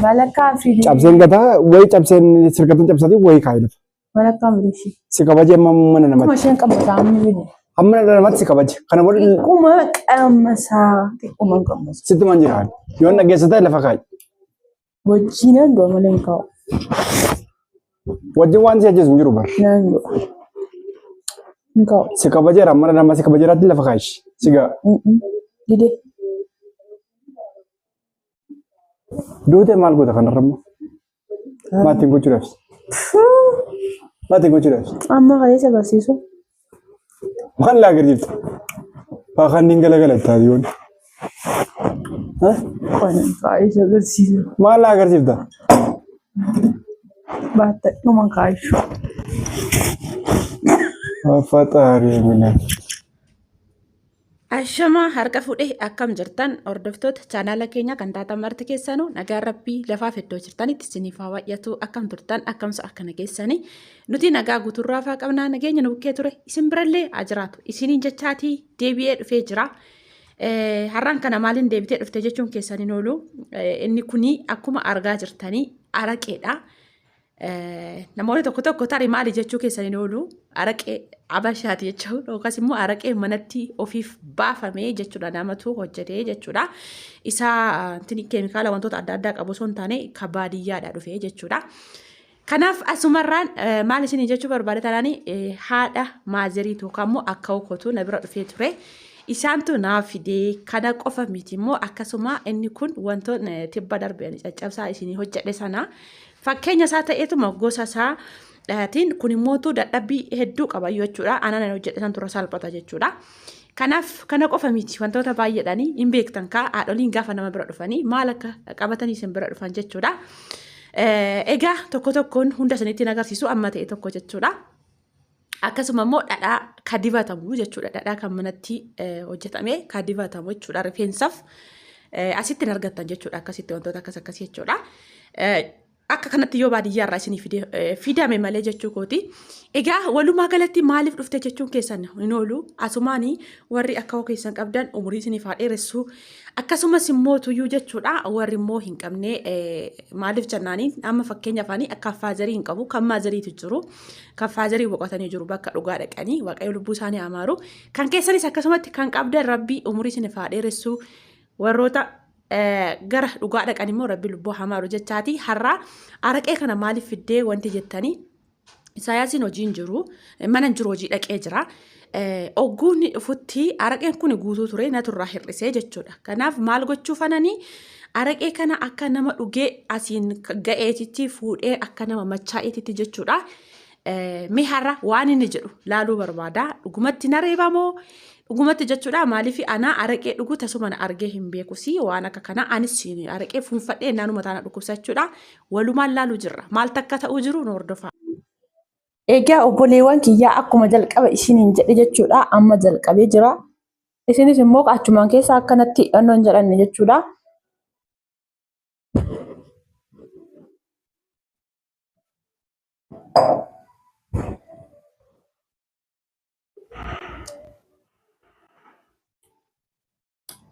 Malakkaa fi cabseen gataa wayi cabseen sirgatan cabsati wayi kaayilaf. malakkaa mudhishi. Si kabaje mana namatti. Kuma isheen qabata amma bine. Amma namatti si kabaje. Kana booda Xiqquma qamasa. sitti man jiraan. Yoon dhageessata lafa kaayi. Wajjinaan du'a malee hin kaa'u. Wajjin waan si ajjeesu hin jiru bar. Naan du'a. Hin kaa'u. Si kabajeera mana nama si kabajeeraatti lafa kaayi. Sigaa. Dide. Duute maal goota kanarrammoo? Maatiin gochuudhaaf. Maatiin gochuudhaaf. Amma kaleessa agarsiisu. Maal laa agarsiifta? Faakaan niin galagalataa yoon. Kaleessa agarsiisu. Maal laa agarsiifta? Baatta dhuma kaayishu. Faxaaree minaa. Ashama harka fuudhee akkam jirtan hordoftoota chaanaala keenya kan taatan marti keessanuu nagaa rabbii lafaaf iddoo jirtanitti isiniif haa baay'atu akkam turtan akkamsa akkana keessanii nuti nagaa guuturraa faa qabnaa nageenya nu bukkee ture isin birallee haa jiraatu isiniin jechaatii deebi'ee dhufee jira. Har'aan kana maaliin deebitee dhufte jechuun keessaniin oolu inni kuni akkuma argaa jirtanii araqeedha. Namoonni tokko tarii maali jechuu keessaniin oolu araqee abashaati jechuudha yookaas immoo araqee manatti ofiif baafamee jechuudha namatu hojjetee jechuudha. Isaa keemikaala wantoota adda addaa qabu osoo hin taane kan baadiyyaadhaa dhufee jechuudha. Kanaaf asumarraan maal isinii jechuu barbaade tanaanii haadha maazerii yookaan immoo akka okotu na bira dhufee ture. Isaantu naaf fidee kana qofa miti immoo akkasuma inni kun wantoota tibba darbeen caccabsaa isinii hojjedhe sana. Fakkeenya isaa ta'eetuma gosa isaa dhahaatiin kun immoo dadhabbii hedduu qaba jechuudha. Aannan hojjedhe san tura salphata jechuudha. Kanaaf kana qofa miti wantoota baay'eedhaanii hin beektan kaa haadholiin gaafa nama bira dhufanii maal akka qabatanii isin bira dhufan jechuudha. Egaa tokkoon hunda isinitti agarsiisu amma ta'e tokko jechuudha. Akkasuma immoo dhadhaa kan dibatamu jechuudha. Dhadhaa kan manatti hojjetame kan dibatamu jechuudha. Rifeensaaf asitti argattan jechuudha. Akkasitti wantoota akkasii jechuudha. Akka kanatti yoo baadiyyaarraa isinii fidame malee jechuu kooti. Egaa walumaa galatti maaliif dhufte jechuun keessan hin oolu. Asumaanii warri akka keessan qabdan umurii isiniif haa dheeressu. Akkasumas immoo tuyyuu jechuudha. Warri immoo hin qabne maaliif jennaanii amma fakkeenya afaanii akka faazarii hin qabu. Kan maazariitu jiru. Kan faazarii boqotanii jiru bakka dhugaa dhaqanii waaqayyo lubbuu isaanii amaaru. Kan keessanis akkasumatti kan qabdan rabbii umurii isiniif haa dheeressu. Warroota gara dhugaa dhaqan immoo rabbi lubbuu hamaaru jechaati. Har'a araqee kana maaliif fiddee wanti jettanii Isaayyaasiin hojiin jiru mana jiru hojii dhaqee jira. Ogguun dhufutti araqeen kun guutuu ture naturraa hir'isee jechuudha. Kanaaf maal gochuu fananii araqee kana akka nama dhugee asiin ga'eetitti fuudhee akka nama machaa'eetitti jechuudha. Mee har'a waan inni jedhu laaluu barbaada. Dhugumatti na reebamoo? Dhugumatti jechuudha maaliif ana araqee dhugu tasuma na argee hin beekusi waan akka kana anis araqee fuunfadhee naannoo mataa na dhukkubsachuudha. Walumaan laaluu jirra. Maal takka ta'uu jiru nu hordofaa. Egaa obboleewwan kiyyaa akkuma jalqaba isiniin jedhe jechuudha. Amma jalqabee jira. Isinis immoo achumaan keessa akkanatti hidhannoon jedhanne jechuudha.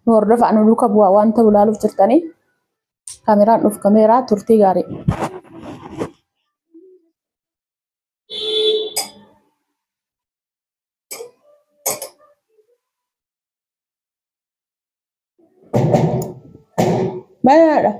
Nu hordofaa nu duuka bu'aa wanta ilaaluuf jirtanii kaameraan dhuuf kaameraa turtii gaarii. Baay'aadha.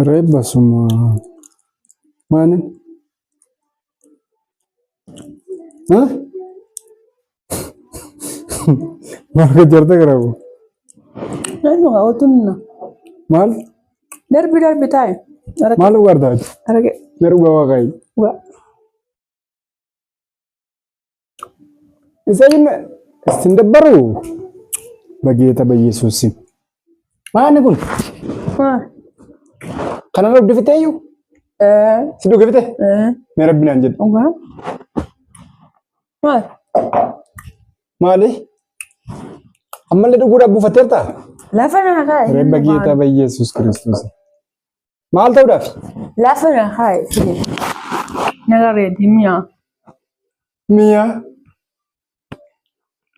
Reebba suma maalin? Maal kejarta karabu? Nanti nggak utuh Maal? Darbi tayo. Maal ugardaat? Arage. Meru gawa kai. Wa. Isa yun sindabbaru. Bagita ba Yesusin? Maani kun? Kana na dufite yu? Sidu gafite? May rabbi naan jedhu. Oga. Maal? Maali? Ammallee dhuguudhaaf buufatteerta? Lafa na kaya. Reebba geetaa ba Yesus Kiristoos. Maal ta'uudhaaf? Lafa na hai. Naga ready miya. Mi'a.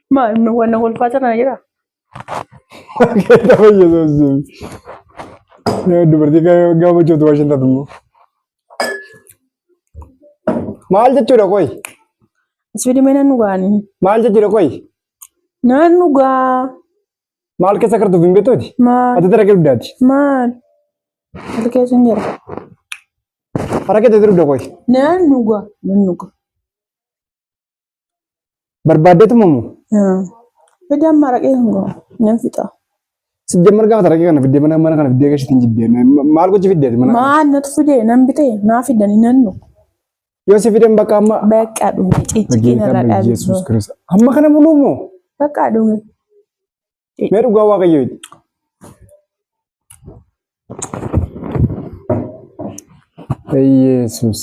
Ma wannan gulfata na jira. Kita fayyadamu. Dubartii gaafa hojjetu waan isheen taatu immoo. Maal jechuudha qoy? Asfidi mee nan dhugaani. Maal jechuudha qoy? Nan dhugaa. Maal keessa kartuuf hin beektuuti? Maal? Ati dara guddaati. Maal? Ati keessa hin jira. Harka keessa dura qoy. Nan dhugaa. Nan dhugaa. Barbaaddeetu mamu? Fidi amma raqee hin gahu. Nan fixa. Sejamar gaafa harka kana fiddee mana kana fiddee gashiitiin jibbee maal gochi fiddeeti mana? Maal natu fidee nan bitee naa fidanii nan dhugu. Yoo si fideen bakka amma. Bakka dhugu ciccii na raqaa Yesuus Kiristoos. Amma kana muluu moo? Bakka dhugu. Mee dhugaa waaqayyoo. Yesuus.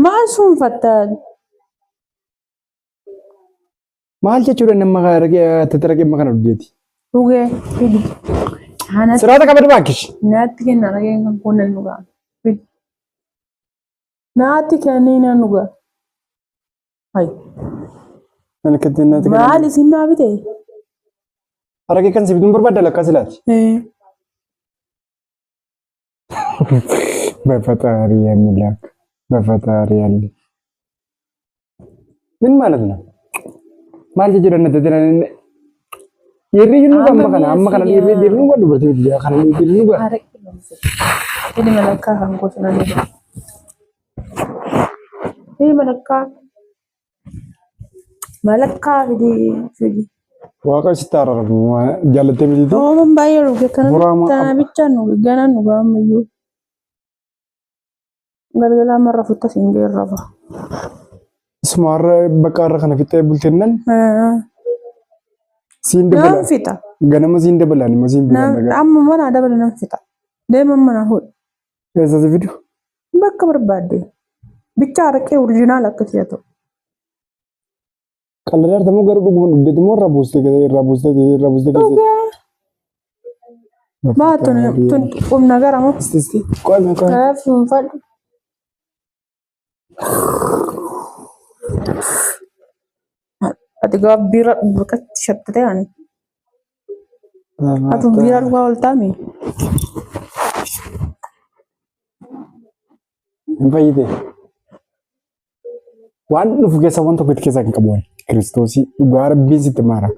Maal suunfattaa? Maal jechuudha nama raqee amma kana dhugdeeti? Dhugee fidi. Siraata qabadu baakkish. Naatti kenna raqeen kan kun nan dhugaa. Fidi. Naatti kennee nan dhugaa. Hai. Maal isin naa bitee? Harka kan si bituun barbaadda lakkaa silaati. በፈጣሪ የሚላክ በፈጣሪ ያለ ምን ማለት ነው? ማል ጀጀረነ ተደረነ የሪኑ አመከና የሪኑ ወዱ በርት ቢያ ካና የሪኑ ጋ አረቅ ነው ይሄ መለካ አንጎት ነው ይሄ መለካ ፊዲ ዋቃ ሲታረሩ ጃለተ ሚዲቶ ምን ባየሩ ከከነ ብቻ ነው ገና ነው ጋምዩ galgala marra futta singeer raba ismaarra baqaarra kana fixee bultinnan siin dabala nan fita ganama siin dabalaan ma siin bilan daga amma mana dabala nan fita deeman mana hod eessa si fidu bakka barbaadde bicha arqee original akkasiyato qalladar tamu garu dhuguma dhugdeeti moo rabuuste baatun tun nagara mo isti qoy fun fal ati gabbira bakatti shattate ani atu bira luga oltami fayyite waan dhufu keessa waan tokko keessa kan qabu Kiristoosi dhugaa rabbiin sitti maara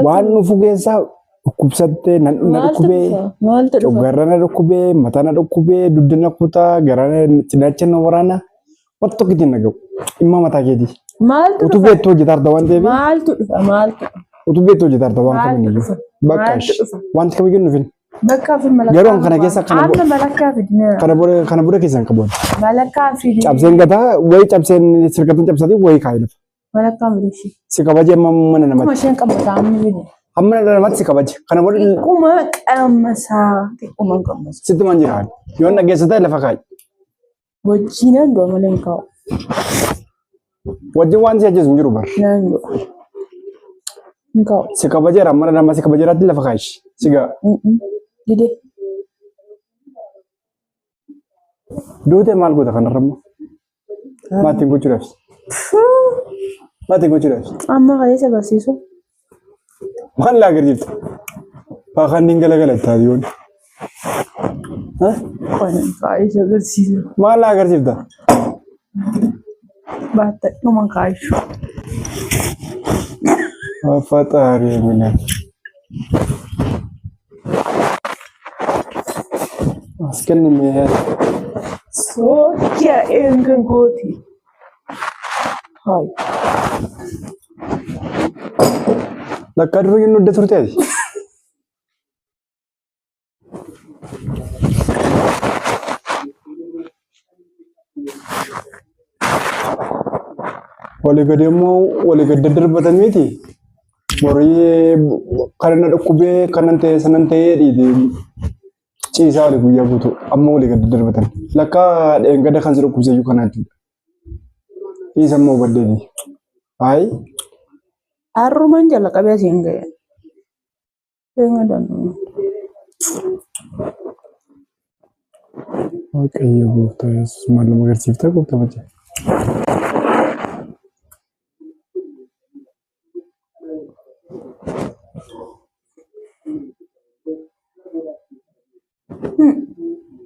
waan dhufu keessa dhukkubsattee nan dhukkubee coggarra na dhukkubee mataa na dhukkubee dugda na kutaa garaa cinaacha na waraana waan tokko ittiin nagahu dhimma mataa keetii. Utuu beektuu hojjetarta waan ta'eef. Maaltu dhufa? Utuu beektuu hojjetarta waan kamiyyuu. Bakka wanti kamiyyuu nufin. Bakka fi malakkaa. Yeroo kana keessa kana booda keessan qabuun. Malakkaa fi. Cabseen gataa wayii cabseen sirkatuun cabsatee wayii kaa'ee dhufa. Malakkaa fi. Si kabaje amma mana namatti. Kuma isheen qabata amma bine. Amma namatti si kabaje. Kana booda. Xiqquma qammasaa. Xiqquma qammasaa. Sitti man jiraan. Yoo dhageessatee lafa kaa'i. Wajjinan doo malee hin kaa'u. Wajjin waan si ajjeesu hin jiru bar. Nango. Engkau. Si kabajeera mana nama si kabajeeraatti lafa kaa'ishi. Si gaa. Gide. Duute maal goota kanarra immoo? Maatiin gochuudhaaf. Maatiin gochuudhaaf. Amma kaayessa agarsiisu. Maal laa agarsiifta? Faakaan niin galagala itti yoon. Kaayessa agarsiisu. Maal laa agarsiifta? Baata dhuma kaayessu. Faxaari mina. Askan mee Socha engan goti. Hai. Lakka duru yin nudde turteeti. Wali gadi darbatan miti. Morii karena dhukkubee kanan ta'e sanan ta'ee dhiiti. Ciisaa wali guyyaa guutuu amma wali gadi darbatan. Lakka dheengada kan si dhukkubseeyyuu kanaa jechuudha. Dhiisa immoo baddeeti. Hayi. Arruman jala qabee asiin ga'e. Waaqayyo gooftaa Yesuus maal nama agarsiiftaa gooftaa macha.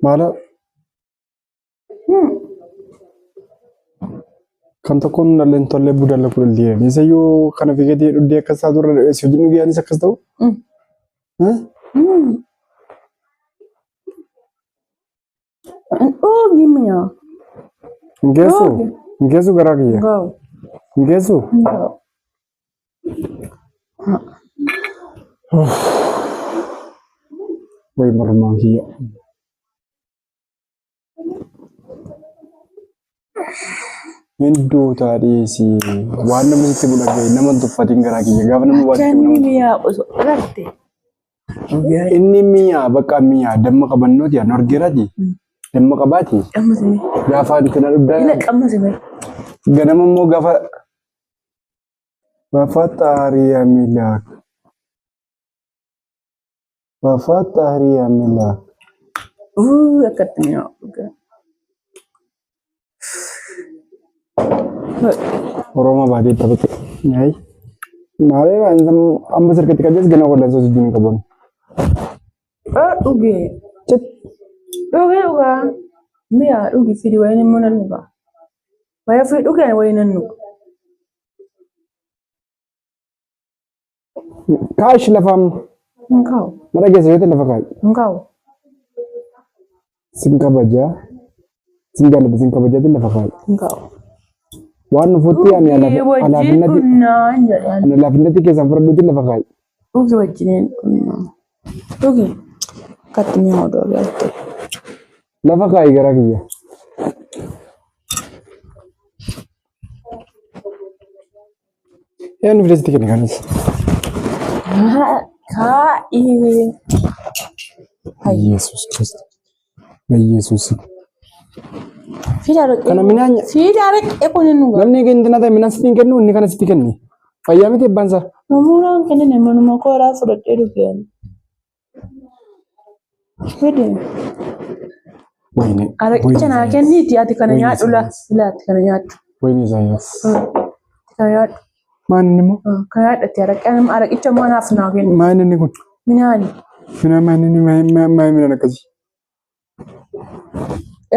Maala kan tokkoon dhalleen tollee budalla kudhallee isa yoo kana figatee dhuddee akka isaa dura si hojii dhugaanis akkas ta'u. Ngeessu garaa kiyya. Ngeessu. Way marmaan kiyya. Iddoo taadheesi waan namni sitti mul'ate nama tuffatiin garaa kiyya gaafa namni waan sitti mul'ate. Inni mi'a bakka mi'a damma qabannooti yaa norgeeraati. Damma qabaati. Gaafa antina dhugdaa. Ganama immoo gaafa xaariyaa miilaa. Gaafa xaariyaa miilaa. Akkatti mi'a. Oromoo baadiyyaa taphate. Maalee amma sirkatti qabees gana wallaan soos iddoo hin qabamu. Dhugee. Dhugaa. Mi'a dhugi fidi wayin immoo nan dhugaa. Waya fidi dhugee wayin nan dhuga. Kaash lafaam. Nkaawu. Mara geessa yoo ta'e lafa kaayi. Nkaawu. Sin kabajaa. Sin jaalladha sin kabajaa ta'e lafa kaayi. Nkaawu. Waan nufutti ani alaafinnatti keessaan fudhadhuutti lafa kaayi. Dhugi wajjiniin dhugi akkatti mi'a odoo galte. Lafa kaayi garaa kiyya. Yaa nuuf deessitti kenni kanis. Kaa'i. Yesuus Kiristoos. Yesuus. Kana minaan kunin nuga. Namni keenya intina ta'e minaan sitti kennu inni kana sitti kenni. Fayyaa miti eebbansa. Namoonni kennan manuma kooraa fudhadhee dhugeen. Fede. Wayne. Araqicha naa kenniiti ati kana nyaadhu laatti kana nyaadhu. Wayne Isaayyaas. Kana nyaadhu. Maanni immoo? Kana nyaadhatti araqicha immoo naaf naa kenni. Maanni inni kun? Minaani. Minaan maanni inni minaan akkasii.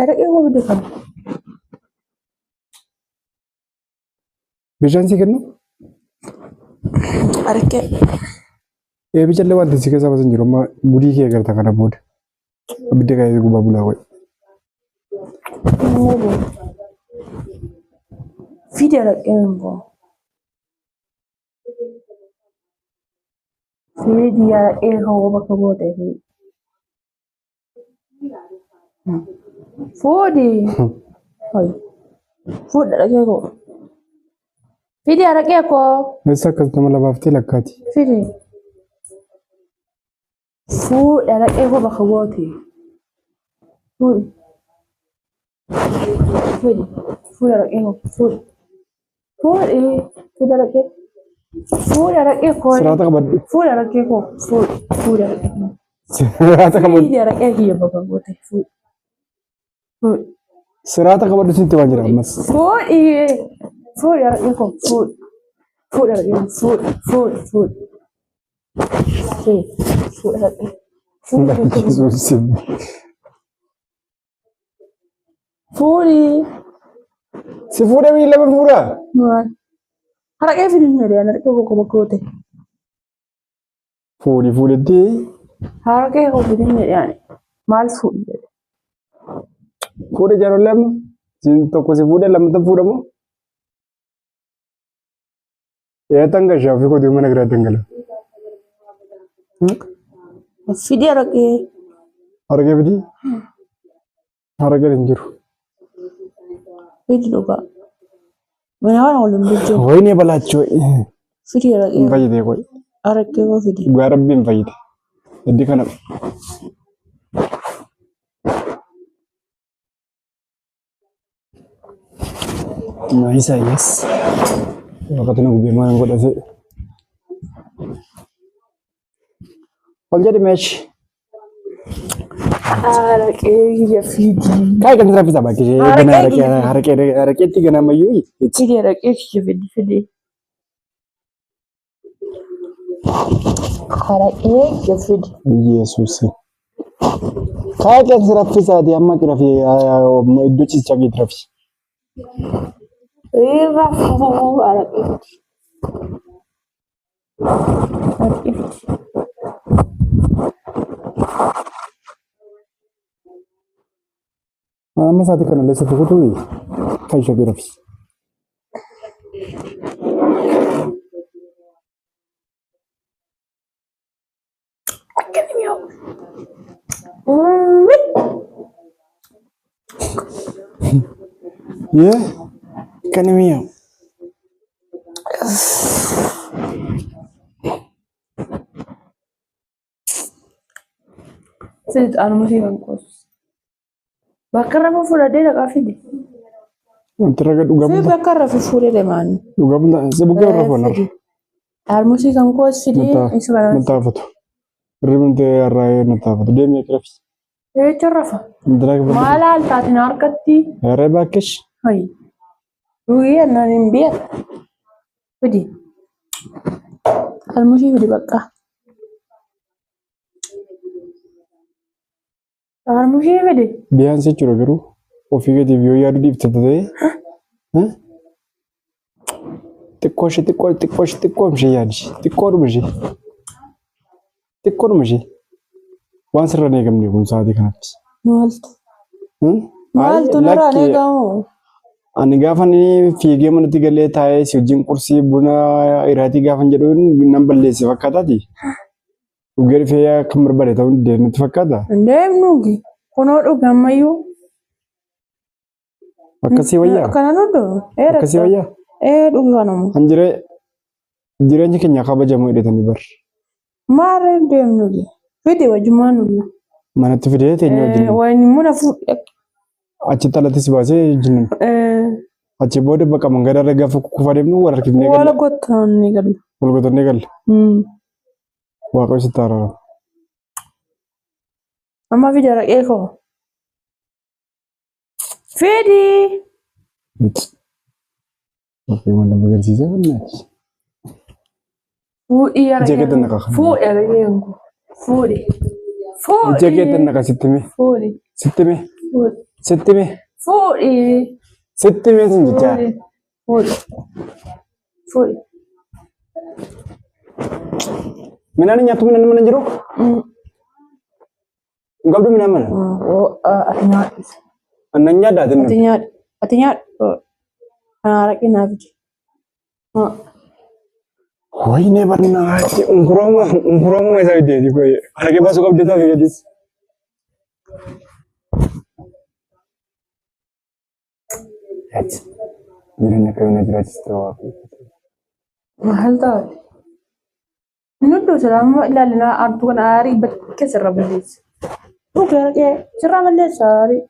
Araqee koo bidde kana. Bishaan si kennu? Araqee. Bichallee wanti si keessa basan jiru amma budii kee agarta kana booda. Abidda kaayee gubaa bulaa wayi. Fide araqeen koo. Fide araqee koo bakka bootee fi. Fudi. Fudi araqee koo. Fide araqee koo. Meeshaa akkas nama labaaftee lakkaati. Fide. Fudi araqee koo bakka bootee. Fudi. Fudi. Fudi araqee koo. Fudi. Fudi. Fudi araqee. Fudi araqee koo. Siraata qabadhu. Fudi araqee koo. Fudi. Fudi araqee koo. Siraata qabadhu. Fudi araqee kiyya bakka bootee. Fudi. Fudi. Siraata qabadhu sitti waan jira ammas. Fudi. Fudi araqee koo. Fudi. Fudi araqee koo. Fudi. Fudi. Fudi. Fudi. Fudi araqee. Yesuus. Fudi. Si fuudhee biyya lama fuudhaa? Maal? Araqee fidinne dee araqee koo bakka bootee. Fuudhetti. Araqee koo fidinne dee maal fuudhe? Fuudhee jaalallee amma tokko si fuudhee lammataa fuudhamu. Tan gashaa fi kotii mana biraa dangala. Fidi araqee. Araqee fidi? Araqee hin jiru. Fidi dhugaa. Mana waan waliin bulchuu. Wayne balaachoo. Fidi araqee. Hin fayyadee qoy. Araqee koo fidi. Dhugaa rabbi hin fayyade. Heddii kana. Isaayyaas. Wakati na gubee maal godhate. Olja dimesh. Araqee fidi. Kai kan terapi sama kisi. Benar arake tiga nama yui. Fidi araqee fidi. Araqee fidi. Yesus. Kai kan terapi sama dia amma kirafi. Itu cincang terapi. Rafu araqee fidi. Araqee fidi. Amma saati kana leessa tokkotu kan ishee terapi. Yeah, kan ini ya. Sedih anu masih bangkos. Bakar apa full ada dah fidi. Teragat uga Saya bakar apa full ada man. uga bunda. Sebuah orang pun. Anu masih bangkos fidi. Nata foto. Rimte array nata foto. Dia mi terapi. Cerrafa. Teragat. Malah tatin arkati. Array bakish. Hai. Iya nanin biar. Fidi. Anu masih fidi bakar. Anu masih fidi. Bihan sih curang geru. Office di view ya di tadi. Hah? Tikor mesti ya di. Tikor mesti. Wan serane kami pun saat ikan. Mal tu nara ne kamu. Ani gafan ini fige mana tiga letai si ujung kursi buna irati gafan jadun number lesi fakata di. Ugar faya kamar bare tahun dia nanti fakata. Ndem nugi. Kono do gamayu. Makasih waya. Kana do. Makasih waya. Do kanamu. Anjire jiranya kenya kaba jamu ide tani bar. Mare ndem nugi. Fidi wajumanu. Mana tu video tenyo jin. Wani muna fu. Achi talati sibase jin. Achi bode baka mangara rega fu kufadem nu warar kibne gal. Wala gotan nigal. Wala gotan nigal. Waqo sitara. Amma video ra eko. Fidi. Oke, mana bagar sisa mana? Fu iya ra. Jaket nak kah? Fu iya ra yengu. Fudi. Jaket nak situmi. Fudi. Situmi. Fudi senjata. Fudi. Mana ni nyatu mana jeruk? Enggak belum mana? Artinya. Anaknya dah tu. Artinya. Anak ini apa? Oh ini pernah. Ungkuram macam itu. Anak kita suka berjata begitu. Ini nak kena jelas tu. Mahal tak? Nudu selama lalina artu kan hari berkesar belis. Uga ke cerah belis hari.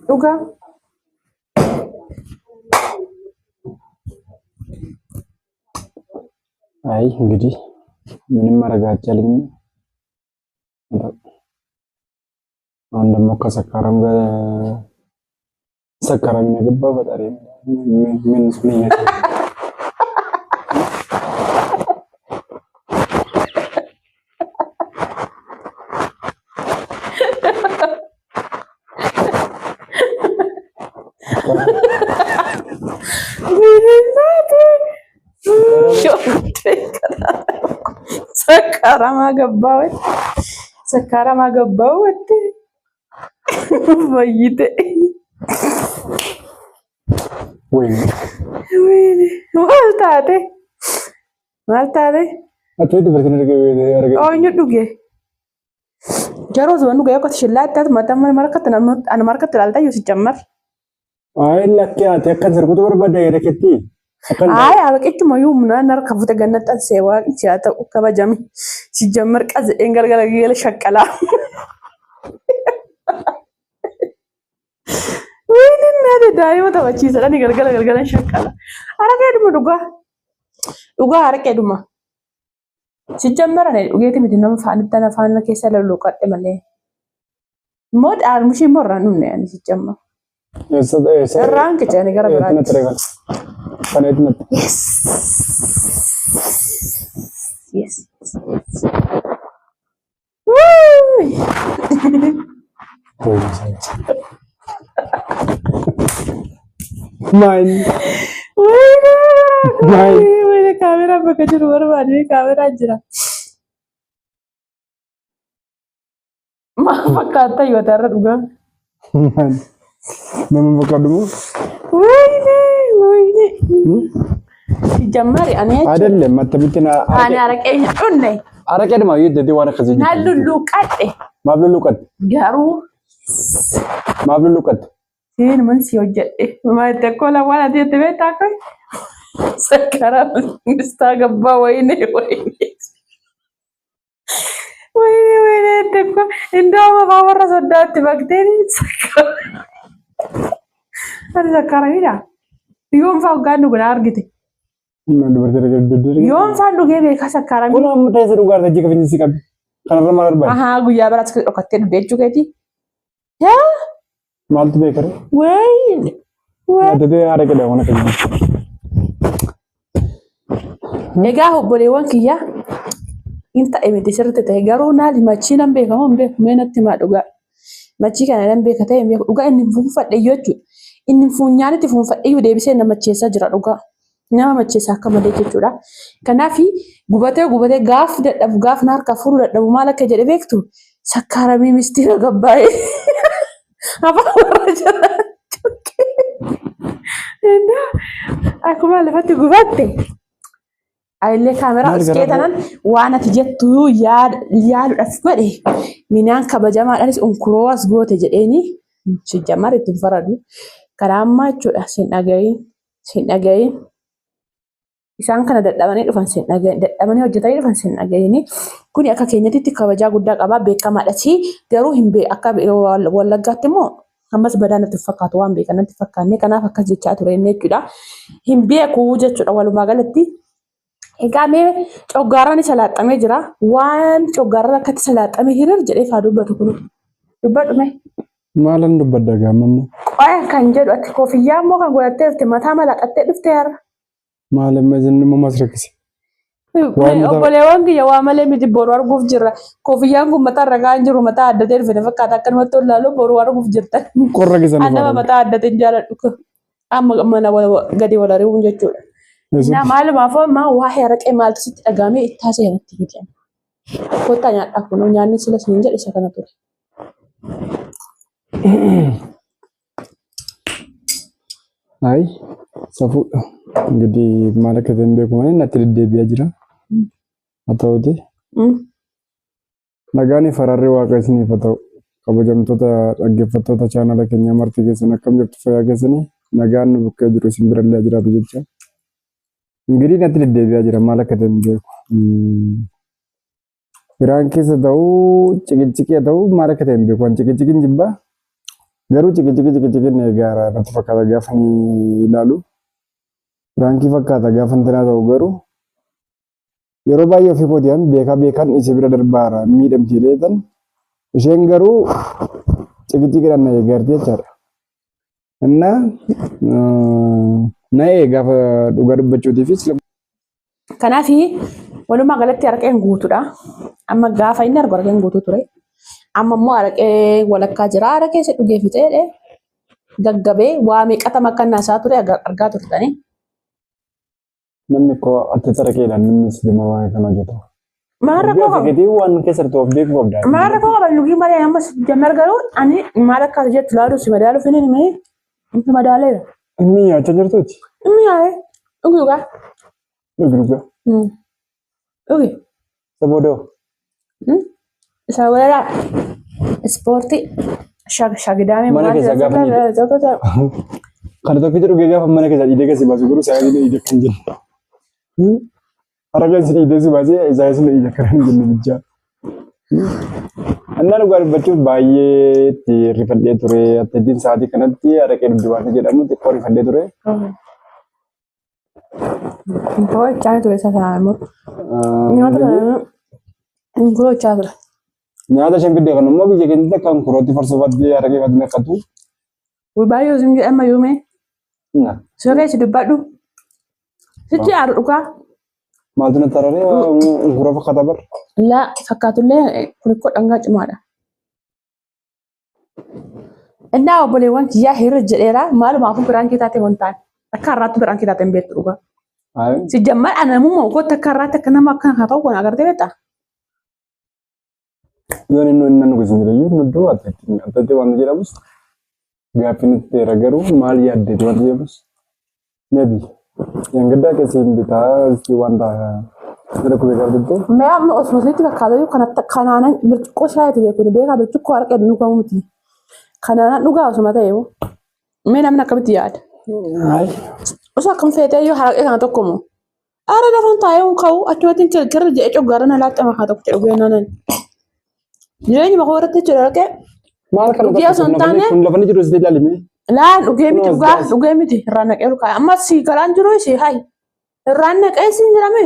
Uga. Ay, jadi ini marga calin. Anda mau ke sekarang ini gebab tadi. Minus ni. Sekarang agak bawet. Bayite. Wih. Maltate. Atau itu berarti harga. Oh nyudu ge. Jaro zaman nu gaya kot shillata mata markat an markat alta yusi jamar. Ay lakki ate kan serkutu berbeda ya raketi. Ay alak itu mayu muna nar kafuta gannatan sewa ciata ukaba jami. Si jamar qaz engalgala gele shakala. Wini nade dai mata bachi sadani galgala shakala. Ara ke dum duga. Duga ara ke duma. ሲጀመር እኔ dhugeeti miti nama faanitti afaan keessa lolluuqadhe malee. Immoo dhaarmushii immoo irraan dhumne ani siጀመር. Irraan qicanii gara biraatti. Kana itti Yes. Yes. Woo! Mine. Wayne kaamera bakka jiru barbaade kaamera jira. Maal fakkaata yoo ta'arra dhugaa. Nama fakkaatu moo? Wayne. Siጀመር ani አይደለም መተምት ና ani araqee hin dhunne. አረቄ ድማ ይደዲ ዋና ከዚህ Na lulluuqadhe ማብሉቀት garuu ማብሉቀት siin mun si hojjedhe. Maal tokko lawaan ati itti beektaa kai. Sakkara ministaa gabbaa wayne. Wayne tokko indoo mafaa warra soddaatti bakteeni sakkara. Ani sakkara hidha. Yoom fa'aa hoggaan dhugu na argite. Yoom fa'aa dhugee beekaa sakkara. Kun amma taa'ee dhugaa tajjii kafin si qabi. Kanarra maal arbaani? Ahaa guyyaa biraatti dhokattee dhugee jechuu keeti. Yaa Maaltu beekare? wayne. Adda areqe dha wana kajii. Egaa obboleewwan kiyyaa hin ta'e miti sirriitti ta'e garuu naali machii nan beekamoo hin beeku mee natti himaa dhugaa. Machii kana nan beeka ta'e hin beeku dhugaa inni fuunfadhe jechuudha. Inni fuunyaanitti fuunfadhe deebisee nama macheessaa jira dhugaa. Nama macheessaa akka malee jechuudha. Kanaaf gubatee gaaf dadhabu gaaf na harkaa fuudhuu dadhabu maal akka jedhe beektu sakkaaramii mistiira gabbaa'ee. Afaan warra jala. Akkuma lafatti gubatte. Ayillee kaameraa iskee tanan waan ati jettu yaaduudhaaf godhe minaan kabajamaadhaanis unkuroo as goote jedheeni siጀመር ittiin faradu karaa ammaa jechuudha sin dhagayin isaan kana dadhabanii dhufan sin dhagayin dadhabanii hojjetanii dhufan sin dhagayini kuni akka keenyatti kabajaa guddaa qabaa beekamaadhachi garuu hin akka wallaggaatti immoo ammas badaa natti fakkaatu waan beekan natti fakkaanne kanaaf akkas jechaa ture jechuudha hin beeku jechuudha walumaa galatti. Egaa mee coggaaraan isa laaxamee jira. Waan coggaaraan akkatti isa laaxamee hirir jedhee faa dubbatu kun. Dubbadhu mee. Maalan dubbadda gaamammoo? Qoya kan jedhu ati koofiyyaa immoo kan godhattee dhufte mataa malaaqattee dhufte har'a. Maalan majinni immoo mas rakkise. Obboleewwan kiyya waa malee miti boru arguuf jirra. Koofiyyaan kun mataa irra gahaan jiru mataa addatee dhufe fakkaata akkanumatti ol laaluu boru arguuf jirta. Qorra keessan Nama mataa addatee jaaladhu. Amma mana gadi wal ari'uun jechuudha. Naa maalumaaf ammaa waa'ee araqee maaltu sitti dhagahamee itti haasa'e natti miti. Kottaa nyaadhaaf kunoo nyaanni sila siin jedhe isa kana ture. Ay, safuudha. Gadi maal akka ta'e hin beeku malee natti deddeebi'aa jira. Haa ta'uuti. Nagaan fararree waaqa isiniif haa ta'u. Kabajamtoota dhaggeeffattoota chaanala keenyaa marti keessan akkam jirtu fayyaa keessanii nagaan nu bukkee jiru isin birallee jiraatu jecha. እንግዲህ ነጥ ለደቢያ ጅራ ማለከተም ጀኩ ኢራን ከሰ ተው ጭቅጭቅ ተው ማለከተም ቢቆን ጭቅጭቅን ጅባ ገሩ ጭቅጭቅን ጋራ ነተፈካታ ጋፈኒ ይላሉ ኢራን ፈካታ ጋፈን ተና ተው ገሩ የሮባዮ ፊፖዲያን ቤካን ኢሲብረ ደርባራ ሚደምቲ ለተን እሸን ገሩ ጭቅጭቅና የጋርቴ ቻራ እና Nae gaafa dhugaa dubbachuutiifis. Kanaaf walumaa galatti araqeen guutuudha. Amma gaafa inni argu araqeen guutuu ture. Amma immoo araqee walakkaa jira. Araqee isa dhugee fixee gaggabee waa meeqatama akka naasaa ture argaa turtani. Namni koo ati araqeedhaan inni si dhimma waan kana jedhu. Maarra koo qaba. Gadi waan keessatti of beeku qabda. Maarra koo qaba lugii malee amma jammar garuu ani maal akka jettu laaluu si madaalu finiin mee inni madaaleera. Inni nyaachaa jirtuuti. Inni yaa'ee dhuguugaa. Dhuguugaa. Dhugi. Saboodoo. Isa weeraa ispoortii shagidaamee mana keessa gaafa ni. Kan tokko jedhu gaafa mana keessa dhiidee kasi baasu garuu saa inni dhiidee kan jennu. Aragaan si dhiidee si baasee isaa si dhiidee kan jennu bijaa. Annaan dhugaa dubbachuuf baay'ee itti rifadhee ture. Atteettiin sa'aatii kanatti araqee duddubaate jedhamu xiqqoo rifadhee ture. Poi c'è tu che sai mo. Nyaata kana gurgurachaa ture. Nyaata isheen fidde kan immoo biyya keenyatti akka ankurootti farsoofatti argee fadhi naqatu. Baay'ee osoo hin amma yuume. Siree si dubbadhu. Sitti aaru dhugaa. Maaltu natti araree ankuroo fakkaata bar. Laa fakkaatullee kun koo dhangaa cimaadha. Innaa obboleewwan kiyyaa hirra jedheera maalumaafuu biraan kee taate wantaan akka har'aatti biraan kee taate hin beektu dhugaa. Si jammar anamummaa goota akka har'aatti akka nama akka haa ta'u kun agartee beektaa? Yoon inni nan gosi jirayyuu nuddoo attatti waan jedhamus gaaffiin itti dheera garuu maal yaaddeeti waan jedhamus nabi yang guddaa keessi hin bitaa si wanta gara kubee qabdee. Mee amma osuma isinitti fakkaata yoo kanaanan birciqqoo shaayitu beeku beekaa birciqqoo harka nu qabu miti. Kanaanan dhugaa osuma ta'e mee namni akkamitti yaada? Osoo akkam feetee yoo haraqee kana tokko moo? Aara lafaan taa'ee hun ka'u achumatti kirkirri jedhee coggaara na laaxxa makaa tokko jedhu geenaanan. Jireenyi makoo irratti jechuudha dhaqee. Maal kana dhugee osoo hin taane. Kun lafa ni jiru sitti ilaalimee. Laan dhugee miti dhugaa dhugee miti irraan naqee lukaa amma si galaan jiru ishee hayi. Irraan naqee siin jedhame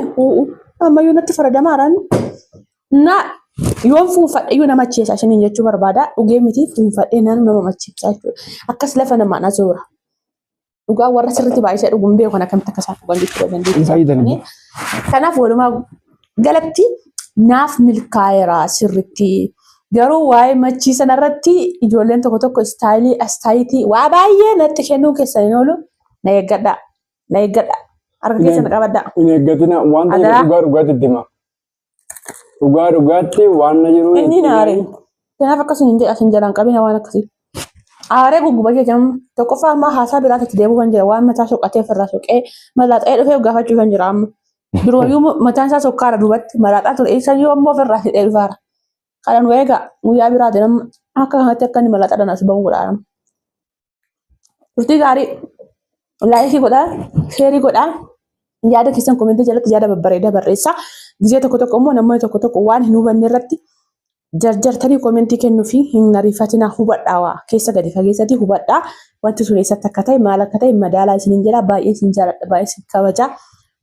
ammayyuu natti faradamaadhaan. Na yoon fuunfadhe iyyuu nama acheessa isheen jechuu barbaada dhugee miti fuunfadhee nama macheessa jechuudha. Akkas lafa namaa na zoora. Dhugaa warra sirriitti baay'isee dhuguun beeku kan akkamitti akka isaan dhugan jechuudha dandeettii. Kanaaf walumaa galatti naaf milkaa'eera sirriitti. Garuu waa'ee machii sanarratti ijoolleen tokko istaayitii waa baay'ee natti kennuu keessan hin oolu na eeggadha. Harka keessan qabadha. Hin eeggatina waan ta'eef dhugaatti hima. Dhugaatti waan na jiru. Inni naare. Kanaaf akkasuma hin jalaan qabina waan akkasii. Aaree gugguba jechuun tokkoffaa ammaa haasaa biraatti deemuu kan jira waan mataa soqatee ofirraa soqee malaaxee dhufee gaafachuu kan jira amma. Durooyyuu mataan isaa sokkaara duubatti malaaxaa ture isayyuu ammoo ofirraa hidhee dhufaara. Kadhan weegaa guyyaa biraati nama akka kanatti akka inni malaaxaa dhanas bahu godhaadha. Turtii gaarii laayikii godhaa sheerii godhaa yaada keessan komentii jalatti yaada babbareedaa barreessaa. Gizee tokko immoo namoonni tokko waan hin hubanne irratti jarjartanii komentii kennuu fi hin ariifatinaa hubadhaa waa keessa gadi fageessatti hubadhaa wanti sun eessatti akka ta'e maal akka ta'e madaalaa isiniin jedhaa baay'ee isin jaalladha baay'ee isin kabajaa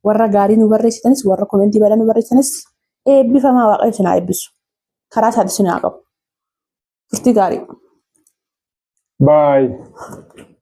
warra gaarii nu barreessitanis warra komentii badaa nu barreessitanis eebbifamaa waaqayyo isin haa eebbisu karaa isaatti isin haa qabu turtii gaarii. Bye.